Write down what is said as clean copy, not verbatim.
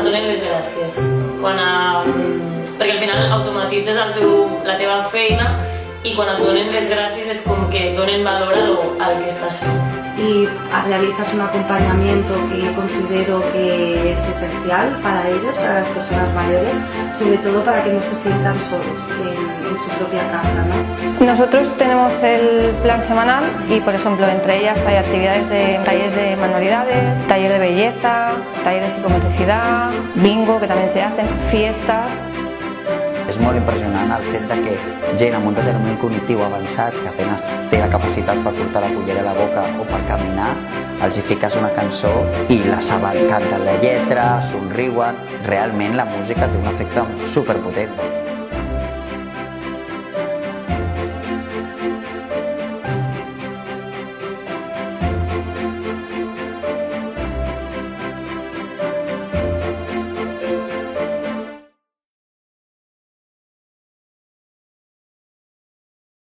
donen les gràcies. Perquè al final automatitzes la teva feina y cuando te donen les gràcies es como que donen valor al que estás fent. Y realizas un acompañamiento que considero que es esencial para ellos, para las personas mayores, sobre todo para que no se sientan solos en su propia casa, ¿no? Nosotros tenemos el plan semanal y, por ejemplo, entre ellas hay actividades de talleres de manualidades, taller de belleza, taller de psicomotricidad, bingo, que también se hacen, fiestas. És molt impressionant el fet que gent amb un determinament cognitiu avançat, que apenas té la capacitat per portar la cullera a la boca o per caminar, els hi fiques una cançó i la saben, canten la lletra, somriuen. Realment la música té un efecte superpotent.